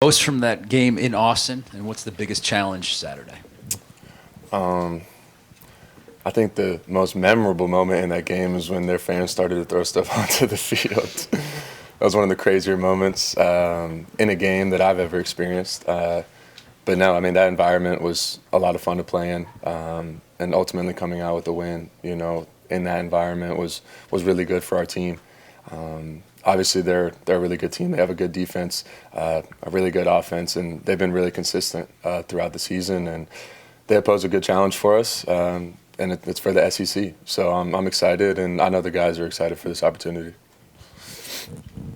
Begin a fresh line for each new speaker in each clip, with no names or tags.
most from that game in Austin, and what's the biggest challenge Saturday?
I think the most memorable moment in that game is when their fans started to throw stuff onto the field. That was one of the crazier moments in a game that I've ever experienced. But no, I mean, that environment was a lot of fun to play in, and ultimately coming out with a win, in that environment was really good for our team. Obviously, they're a really good team. They have a good defense, a really good offense, and they've been really consistent throughout the season. And they pose a good challenge for us, and it's for the SEC. So I'm excited, and I know the guys are excited for this opportunity.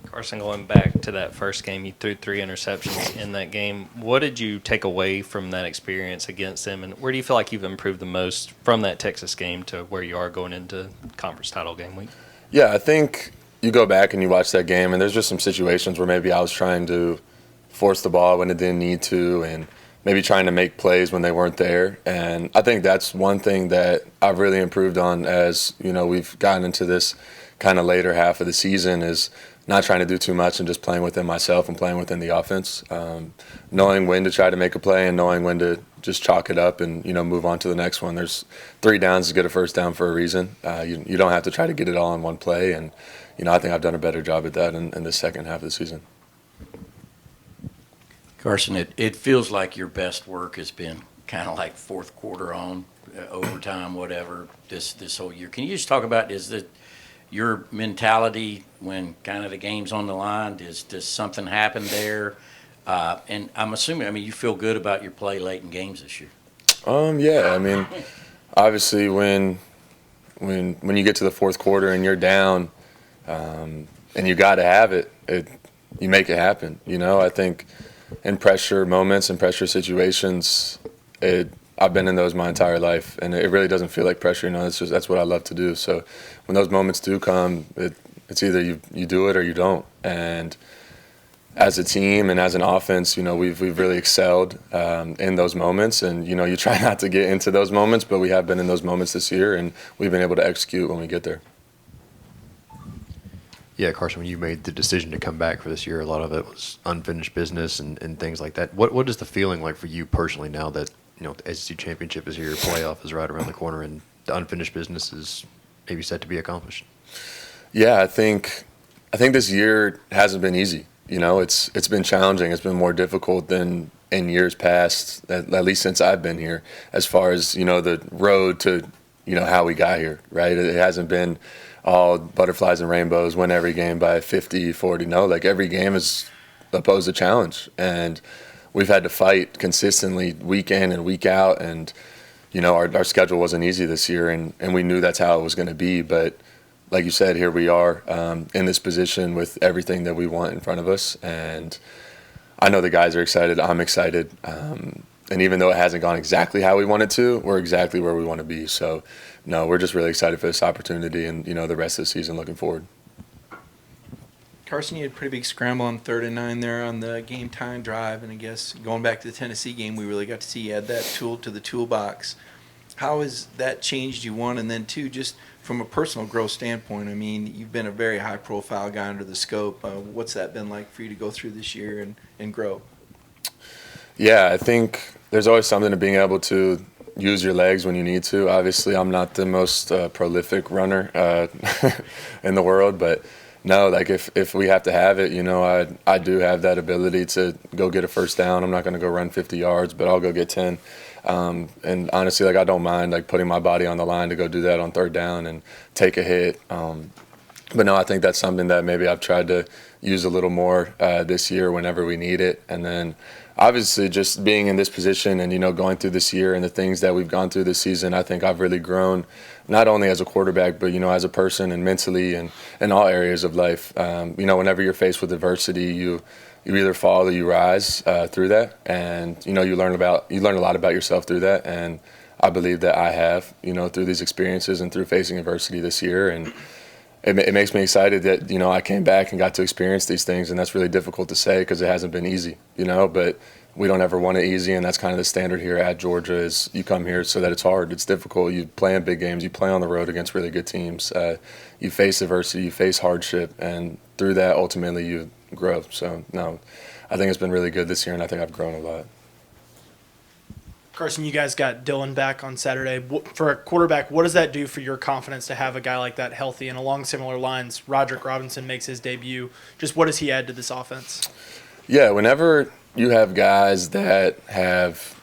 Carson, going back to that first game, you threw 3 interceptions in that game. What did you take away from that experience against them, and where do you feel like you've improved the most from that Texas game to where you are going into conference title game week?
Yeah, I think you go back and you watch that game, and there's just some situations where maybe I was trying to force the ball when it didn't need to, and maybe trying to make plays when they weren't there. And I think that's one thing that I've really improved on as, we've gotten into this kind of later half of the season, is not trying to do too much and just playing within myself and playing within the offense. Knowing when to try to make a play and knowing when to just chalk it up and, move on to the next one. There's 3 downs to get a first down for a reason. You don't have to try to get it all in one play. And, I think I've done a better job at that in the second half of the season.
Carson, it feels like your best work has been kind of like fourth quarter on, overtime, whatever, this whole year. Can you just talk about, is that your mentality when kind of the game's on the line? Does something happen there? And I'm assuming, you feel good about your play late in games this year.
Yeah, obviously when you get to the fourth quarter and you're down, and you got to have it, you make it happen. I think in pressure moments and pressure situations, I've been in those my entire life, and it really doesn't feel like pressure. That's what I love to do. So when those moments do come, it's either you do it or you don't. And as a team and as an offense, we've really excelled in those moments. And you try not to get into those moments, but we have been in those moments this year, and we've been able to execute when we get there.
Yeah, Carson, when you made the decision to come back for this year, a lot of it was unfinished business and things like that. What is the feeling like for you personally now that the SEC championship is here, playoff is right around the corner, and the unfinished business is maybe set to be accomplished?
Yeah, I think this year hasn't been easy. It's been challenging. It's been more difficult than in years past, at least since I've been here, as far as the road to how we got here. Right? It hasn't been all butterflies and rainbows, win every game by 50, 40. No, like every game is posed a challenge, and we've had to fight consistently week in and week out. And our schedule wasn't easy this year, and we knew that's how it was going to be. But like you said, here we are in this position with everything that we want in front of us, and I know the guys are excited. I'm excited. And even though it hasn't gone exactly how we wanted to, we're exactly where we want to be. So, no, we're just really excited for this opportunity and, the rest of the season, looking forward.
Carson, you had a pretty big scramble on 3rd and 9 there on the game time drive. And I guess going back to the Tennessee game, we really got to see you add that tool to the toolbox. How has that changed you, one? And then two, just from a personal growth standpoint, you've been a very high-profile guy under the scope. What's that been like for you to go through this year and grow?
Yeah, I think there's always something to being able to use your legs when you need to. Obviously, I'm not the most prolific runner in the world, but no, like if we have to have it, I do have that ability to go get a first down. I'm not going to go run 50 yards, but I'll go get 10. And honestly, I don't mind putting my body on the line to go do that on 3rd down and take a hit. But no, I think that's something that maybe I've tried to use a little more this year whenever we need it. And then obviously just being in this position and, going through this year and the things that we've gone through this season, I think I've really grown not only as a quarterback, but, as a person and mentally and in all areas of life. Whenever you're faced with adversity, you either fall or you rise through that. And, you learn a lot about yourself through that. And I believe that I have, through these experiences and through facing adversity this year. And it makes me excited that, I came back and got to experience these things, and that's really difficult to say because it hasn't been easy, but we don't ever want it easy, and that's kind of the standard here at Georgia is you come here so that it's hard, it's difficult, you play in big games, you play on the road against really good teams, you face adversity, you face hardship, and through that, ultimately, you grow. So, no, I think it's been really good this year, and I think I've grown a lot.
Carson, you guys got Dillon back on Saturday. For a quarterback, what does that do for your confidence to have a guy like that healthy? And along similar lines, Roderick Robinson makes his debut. Just what does he add to this offense?
Yeah, whenever you have guys that have,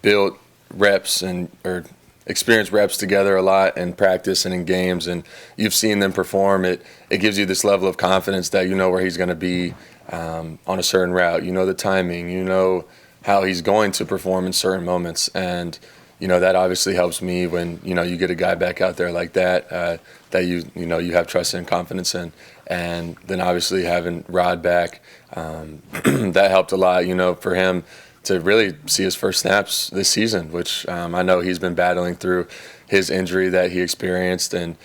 built reps or experienced reps together a lot in practice and in games, and you've seen them perform, it gives you this level of confidence that you know where he's going to be on a certain route. You know the timing. You know how he's going to perform in certain moments. And, that obviously helps me when, you get a guy back out there like that, that you have trust and confidence in. And then obviously having Rod back, that helped a lot, for him to really see his first snaps this season, which I know he's been battling through his injury that he experienced, and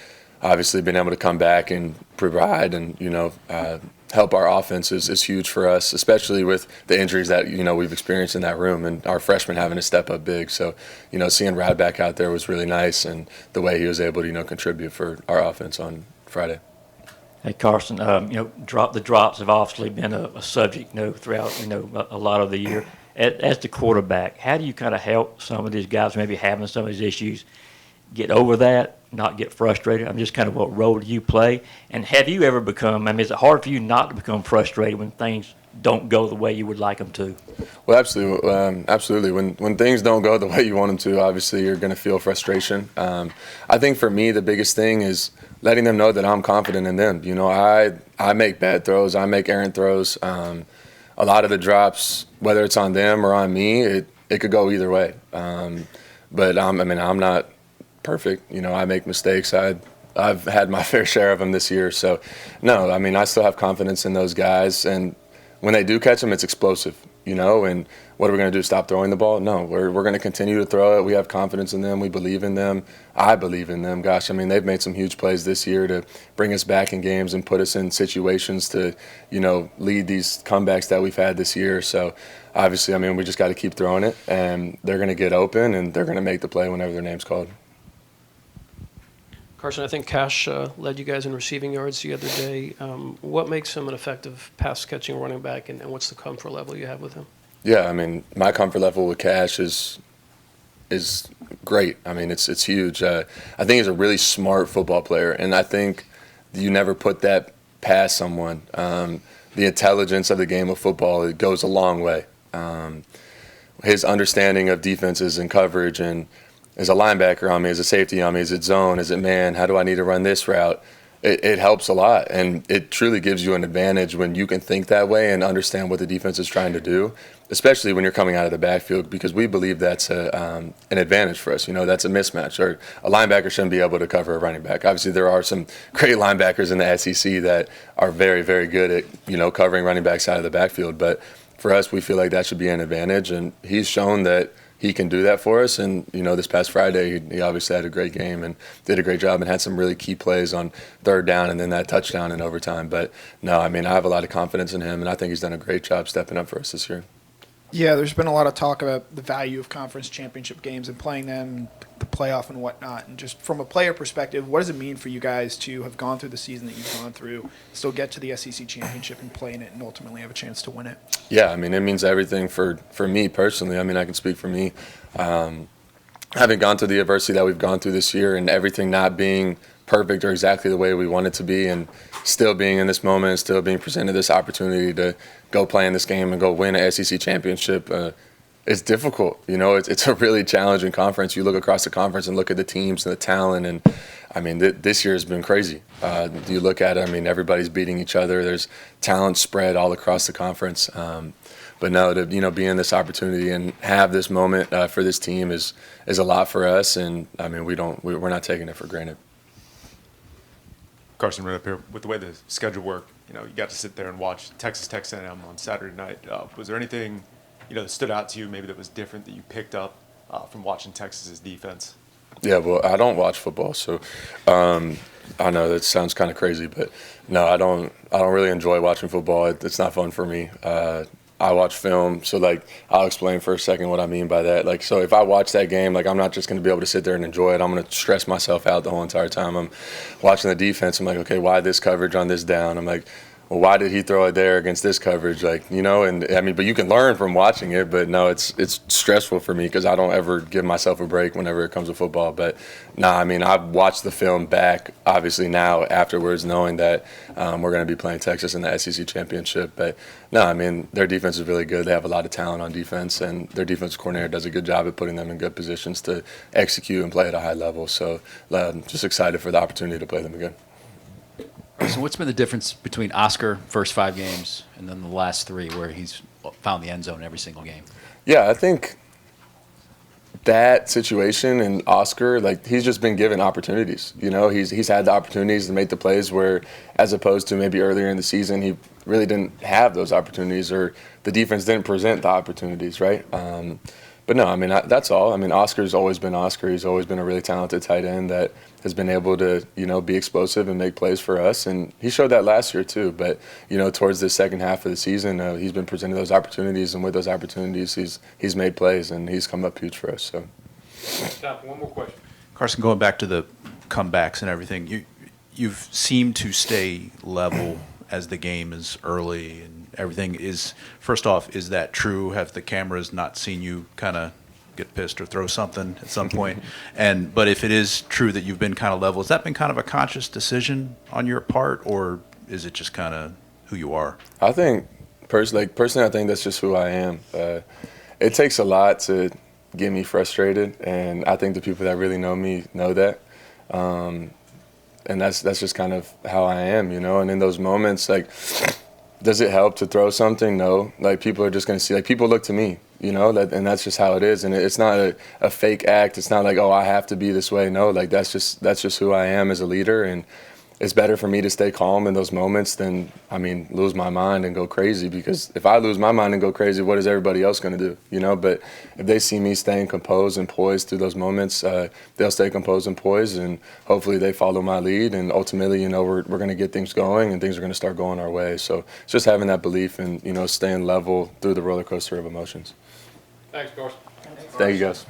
obviously being able to come back and provide and, help our offense is huge for us, especially with the injuries that, we've experienced in that room and our freshmen having to step up big. So, seeing Rod back out there was really nice, and the way he was able to, contribute for our offense on Friday.
Hey, Carson, the drops have obviously been a subject, throughout, a lot of the year. As the quarterback, how do you kind of help some of these guys maybe having some of these issues get over that, not get frustrated? I'm just kind of what role do you play? And have you ever become, is it hard for you not to become frustrated when things don't go the way you would like them to?
Well, absolutely. When things don't go the way you want them to, obviously you're going to feel frustration. I think for me, the biggest thing is letting them know that I'm confident in them. I make bad throws. I make errant throws. A lot of the drops, whether it's on them or on me, it could go either way. But I'm not perfect. I make mistakes. I've had my fair share of them this year. So, no, I still have confidence in those guys. And when they do catch them, it's explosive, and what are we going to do, stop throwing the ball? No, we're going to continue to throw it. We have confidence in them. We believe in them. I believe in them. Gosh, they've made some huge plays this year to bring us back in games and put us in situations to, lead these comebacks that we've had this year. So, obviously, we just got to keep throwing it, and they're going to get open, and they're going to make the play whenever their name's called.
Carson, I think Cash led you guys in receiving yards the other day. What makes him an effective pass-catching running back, and what's the comfort level you have with him?
Yeah, my comfort level with Cash is great. It's huge. I think he's a really smart football player, and I think you never put that past someone. The intelligence of the game of football, it goes a long way. His understanding of defenses and coverage, and as a linebacker as a safety is it zone, is it man, how do I need to run this route? It helps a lot, and it truly gives you an advantage when you can think that way and understand what the defense is trying to do, especially when you're coming out of the backfield, because we believe that's an advantage for us. That's a mismatch, or a linebacker shouldn't be able to cover a running back. Obviously, there are some great linebackers in the SEC that are very, very good at, covering running backs out of the backfield, but for us, we feel like that should be an advantage, and he's shown that he can do that for us. And, this past Friday, he obviously had a great game and did a great job and had some really key plays on third down and then that touchdown in overtime. But, no, I have a lot of confidence in him, and I think he's done a great job stepping up for us this year.
Yeah, there's been a lot of talk about the value of conference championship games and playing them, the playoff and whatnot. And just from a player perspective, what does it mean for you guys to have gone through the season that you've gone through, still get to the SEC championship and play in it and ultimately have a chance to win it?
Yeah, it means everything for me personally. I can speak for me. Having gone through the adversity that we've gone through this year and everything not being perfect or exactly the way we want it to be, and still being in this moment and still being presented this opportunity to go play in this game and go win an SEC championship, it's difficult. It's a really challenging conference. You look across the conference and look at the teams and the talent, and this year has been crazy. You look at it, everybody's beating each other. There's talent spread all across the conference. But no, to be in this opportunity and have this moment for this team is a lot for us, and we're not taking it for granted.
Carson, right up here, with the way the schedule worked, you got to sit there and watch Texas A&M on Saturday night. Was there anything, that stood out to you, maybe that was different that you picked up from watching Texas's defense?
Yeah, well, I don't watch football, so I know that sounds kind of crazy, but no, I don't really enjoy watching football. It's not fun for me. I watch film, so I'll explain for a second what I mean by that. So if I watch that game, I'm not just going to be able to sit there and enjoy it. I'm going to stress myself out the whole entire time. I'm watching the defense. I'm like, okay, why this coverage on this down? I'm like, well, why did he throw it there against this coverage? Like, you know, and I mean, but you can learn from watching it. But no, it's stressful for me because I don't ever give myself a break whenever it comes to football. But nah, I mean, I've watched the film back, obviously now afterwards, knowing that we're going to be playing Texas in the SEC championship. But no, I mean, their defense is really good. They have a lot of talent on defense, and their defensive coordinator does a good job at putting them in good positions to execute and play at a high level. So just excited for the opportunity to play them again.
So what's been the difference between Oscar first 5 games and then the last 3 where he's found the end zone every single game?
Yeah, I think that situation and Oscar, like, he's just been given opportunities. You know, he's had the opportunities to make the plays where, as opposed to maybe earlier in the season, he really didn't have those opportunities or the defense didn't present the opportunities, right? But no, I mean, that's all. I mean, Oscar's always been Oscar. He's always been a really talented tight end that has been able to, you know, be explosive and make plays for us. And he showed that last year too. But, you know, towards the second half of the season, he's been presenting those opportunities. And with those opportunities, he's made plays and he's come up huge for us. So.
Time for one more question.
Carson, going back to the comebacks and everything, you've seemed to stay level as the game is early and everything. First off, is that true? Have the cameras not seen you kind of get pissed or throw something at some point? But if it is true that you've been kind of level, has that been kind of a conscious decision on your part, or is it just kind of who you are?
I think personally, I think that's just who I am. It takes a lot to get me frustrated, and I think the people that really know me know that. And that's just kind of how I am, you know. And in those moments, like, does it help to throw something? No. Like, people are just going to see, like, people look to me, you know, and that's just how it is. And it's not a fake act. It's not like, oh, I have to be this way. No, like, that's just who I am as a leader. And it's better for me to stay calm in those moments than, I mean, lose my mind and go crazy. Because if I lose my mind and go crazy, what is everybody else going to do, you know? But if they see me staying composed and poised through those moments, they'll stay composed and poised, and hopefully they follow my lead. And ultimately, you know, we're going to get things going and things are going to start going our way. So it's just having that belief and, you know, staying level through the roller coaster of emotions.
Thanks, Carson.
Thank you, guys.